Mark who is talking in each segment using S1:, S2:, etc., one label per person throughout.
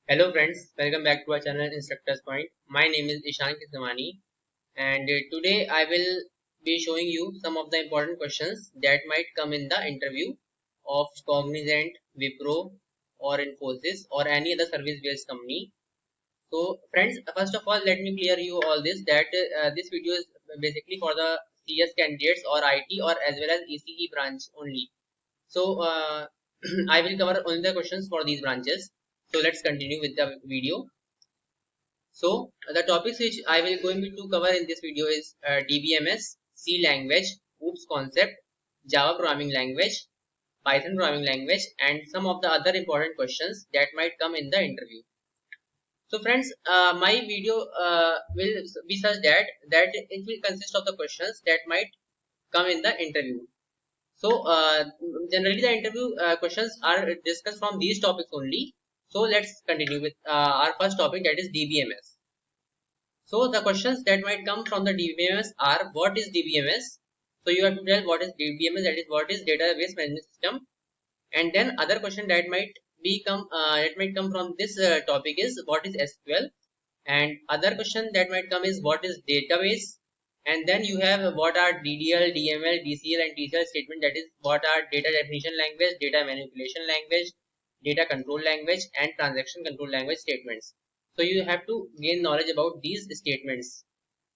S1: Hello friends, welcome back to our channel Instructors Point. My name is Ishan Kismani and today I will be showing you some of the important questions that might come in the interview of Cognizant, Wipro or Infosys or any other service based company. So friends, first of all let me clear you all this that this video is basically for the CS candidates or IT or as well as ECE branch only. So I will cover only the questions for these branches. So let's continue with the video. So the topics which I will going to cover in this video is DBMS, C language, OOPS concept, Java programming language, Python programming language, and some of the other important questions that might come in the interview. So friends, my video will be such that it will consist of the questions that might come in the interview. So generally the interview questions are discussed from these topics only. So let's continue with our first topic, that is DBMS. So the questions that might come from the DBMS are: what is DBMS? So you have to tell what is DBMS, that is what is database management system. And then other question that might come from this topic is what is SQL. And other question that might come is what is database. And then you have what are DDL, DML, DCL and TCL statement, that is what are data definition language, data manipulation language, data control language and transaction control language statements. So you have to gain knowledge about these statements.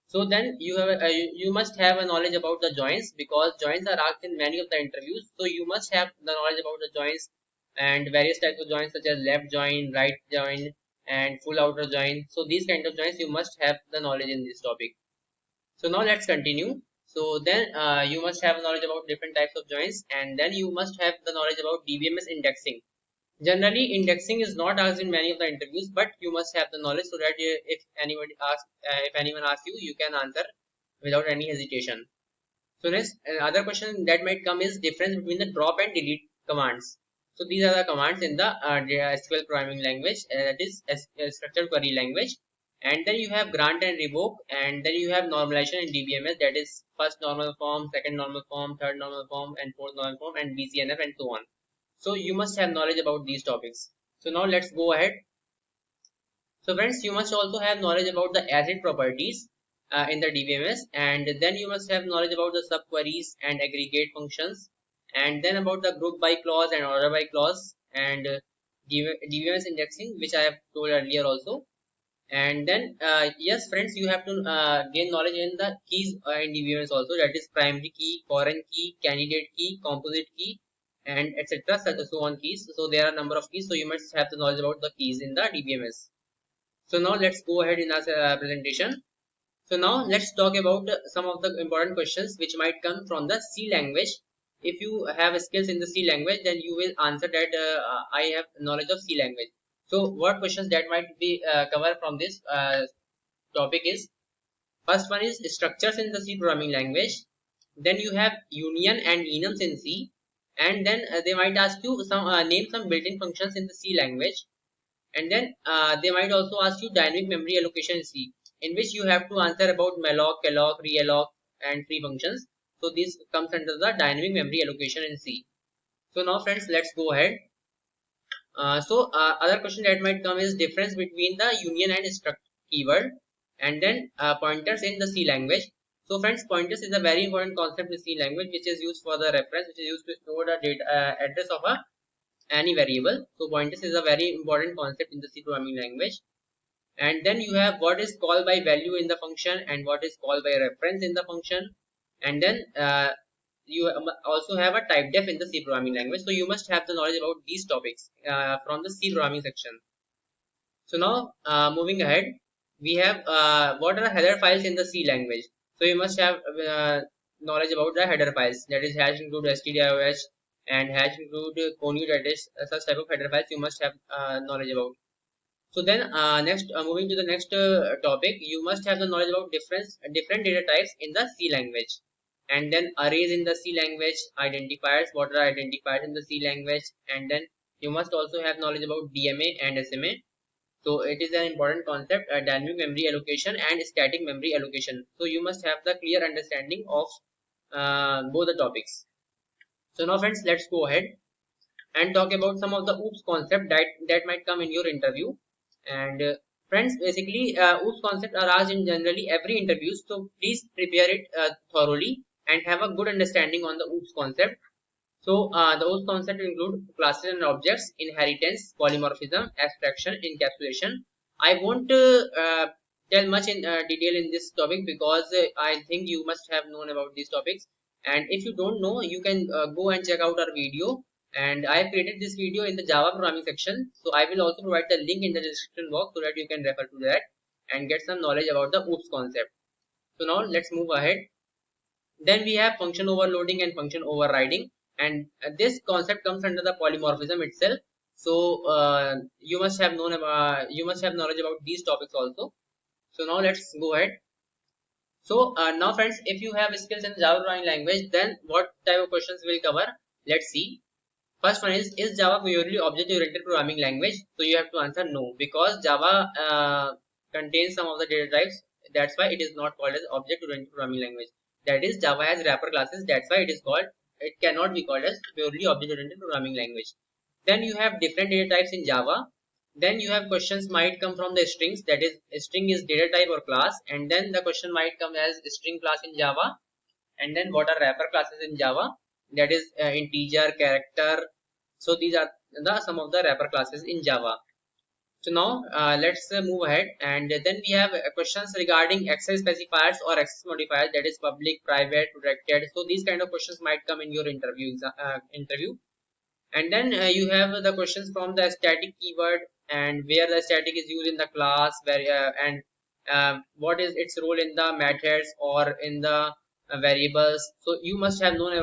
S1: So then you must have a knowledge about the joins, because joins are asked in many of the interviews. So you must have the knowledge about the joins and various types of joins such as left join, right join and full outer join. So these kind of joins you must have the knowledge in this topic. So now let's continue. So then you must have knowledge about different types of joins, and then you must have the knowledge about DBMS indexing. Generally indexing is not asked in many of the interviews, but you must have the knowledge so that if anyone asks you, you can answer without any hesitation. So next, another question that might come is difference between the drop and delete commands. So these are the commands in the SQL programming language, that is structured query language. And then you have grant and revoke, and then you have normalization in DBMS, that is first normal form, second normal form, third normal form, and fourth normal form, and BCNF and so on. So you must have knowledge about these topics. So now let's go ahead. So friends, you must also have knowledge about the ACID properties in the DBMS, and then you must have knowledge about the subqueries and aggregate functions, and then about the group by clause and order by clause, and DBMS indexing, which I have told earlier also. And then yes friends, you have to gain knowledge in the keys in DBMS also, that is primary key, foreign key, candidate key, composite key and etc, so on keys. So there are a number of keys, so you must have the knowledge about the keys in the DBMS. So now let's go ahead in our presentation. So now let's talk about some of the important questions which might come from the C language. If you have skills in the C language, then you will answer that I have knowledge of C language. So what questions that might be covered from this topic is: first one is structures in the C programming language. Then you have union and enums in C, and then they might ask you some name some built-in functions in the C language. And then they might also ask you dynamic memory allocation in C, in which you have to answer about malloc, alloc, realloc and free functions. So this comes under the dynamic memory allocation in C. So now friends, let's go ahead. Other question that might come is difference between the union and struct keyword, and then pointers in the C language. So friends, pointers is a very important concept in C language, which is used for the reference, which is used to store the data address of any variable. So pointers is a very important concept in the C programming language. And then you have what is called by value in the function and what is called by reference in the function. And then you also have a type def in the C programming language. So you must have the knowledge about these topics from the C programming section. So now moving ahead, we have what are header files in the C language. So you must have knowledge about the header files, that is hash include stdio and hash include conute, that is such type of header files you must have knowledge about. So then next moving to the next topic, you must have the knowledge about different data types in the C language. And then arrays in the C language, identifiers, what are identifiers in the C language. And then you must also have knowledge about DMA and SMA. So it is an important concept, dynamic memory allocation and static memory allocation. So you must have the clear understanding of both the topics. So now friends, let's go ahead and talk about some of the OOPS concept that might come in your interview. And friends, basically OOPS concept are asked in generally every interview, so please prepare it thoroughly and have a good understanding on the OOPS concept. So those concepts include classes and objects, inheritance, polymorphism, abstraction, encapsulation. I won't tell much in detail in this topic because I think you must have known about these topics. And if you don't know, you can go and check out our video. And I have created this video in the Java programming section. So I will also provide the link in the description box so that you can refer to that and get some knowledge about the OOPS concept. So now let's move ahead. Then we have function overloading and function overriding, and this concept comes under the polymorphism itself. So you must have knowledge about these topics also. So now let's go ahead. So now friends, if you have skills in Java programming language, then what type of questions will cover? Let's see. First one is Java purely object-oriented programming language? So you have to answer no, because Java contains some of the data types. That's why it is not called as object-oriented programming language. That is, Java has wrapper classes. That's why it is called. It cannot be called as purely object-oriented programming language. Then you have different data types in Java. Then you have questions might come from the strings. That is, a string is data type or class. And then the question might come as string class in Java. And then what are wrapper classes in Java? That is integer, character. So these are some of the wrapper classes in Java. So now let's move ahead, and then we have questions regarding access specifiers or access modifiers, that is public, private, protected. So these kind of questions might come in your interview. And then you have the questions from the static keyword, and where the static is used in the class, where and what is its role in the methods or in the variables. So you must have known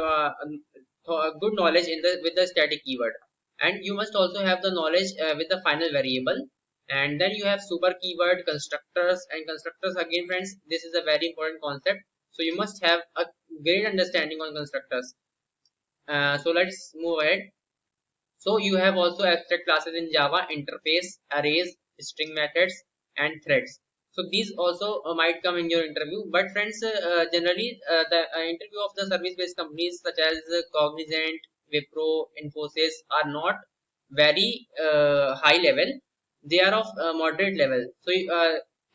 S1: good knowledge in the with the static keyword, and you must also have the knowledge with the final variable. And then you have super keyword, constructors, and constructors again friends, this is a very important concept, so you must have a great understanding on constructors. So let's move ahead. So you have also abstract classes in Java: interface, arrays, string methods, and threads. So these also might come in your interview. But friends, generally the interview of the service-based companies such as Cognizant, Wipro, Infosys are not very high level. They are of moderate level. So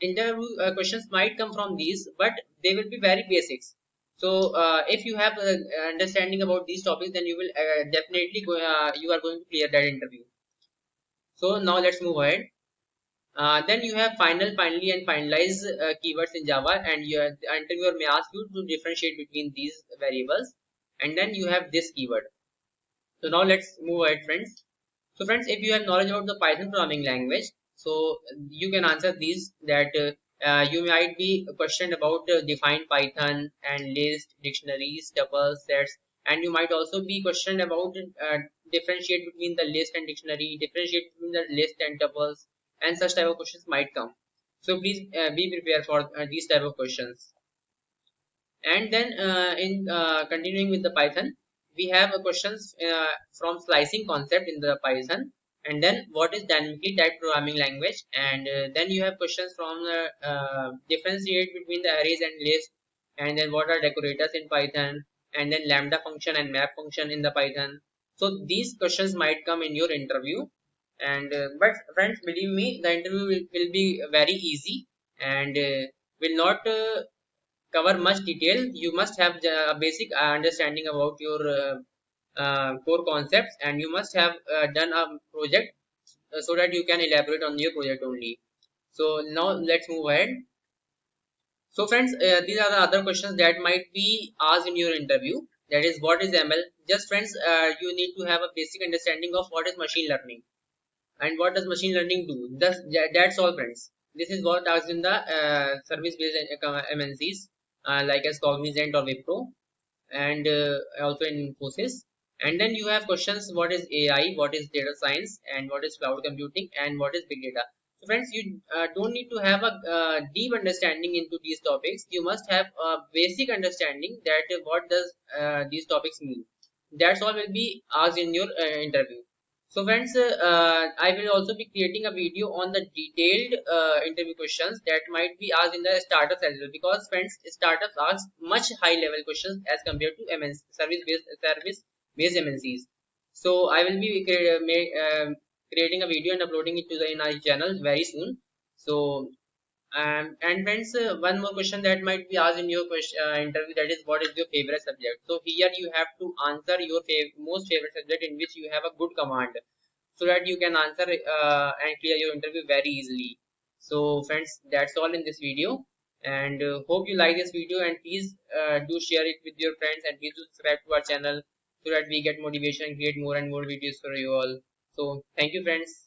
S1: interview questions might come from these, but they will be very basics. So if you have understanding about these topics, then you will definitely you are going to clear that interview. So now let's move ahead. Then you have final, finally, and finalize keywords in Java, and the interviewer may ask you to differentiate between these variables. And then you have this keyword. So now let's move ahead, friends. So friends, if you have knowledge about the Python programming language, so you can answer these, that you might be questioned about define Python and list, dictionaries, tuples, sets, and you might also be questioned about differentiate between the list and dictionary, differentiate between the list and tuples, and such type of questions might come. So please be prepared for these type of questions. And then in continuing with the Python, we have questions from slicing concept in the Python, and then what is dynamically typed programming language, and then you have questions from differentiate between the arrays and lists, and then what are decorators in Python, and then lambda function and map function in the Python. So these questions might come in your interview. And but friends, believe me, the interview will be very easy, and will not cover much detail. You must have a basic understanding about your core concepts, and you must have done a project so that you can elaborate on your project only. So now let's move ahead. So friends, these are the other questions that might be asked in your interview. That is, what is ML? Just friends, you need to have a basic understanding of what is machine learning and what does machine learning do. That's all, friends. This is what asked in the service-based MNCs like as Cognizant or Wipro, and also in Infosys. And then you have questions: what is AI, what is data science, and what is cloud computing, and what is big data. So friends, you don't need to have a deep understanding into these topics. You must have a basic understanding that what does these topics mean. That's all will be asked in your interview. So friends, I will also be creating a video on the detailed interview questions that might be asked in the startups as well, because friends, startups ask much high level questions as compared to service based MNCs. So I will be creating a video and uploading it to the in our channel very soon. So and friends, one more question that might be asked in your question interview, that is, what is your favorite subject? So here you have to answer your most favorite subject in which you have a good command, so that you can answer and clear your interview very easily. So friends, that's all in this video, and hope you like this video, and please do share it with your friends, and please do subscribe to our channel so that we get motivation and create more and more videos for you all. So thank you friends.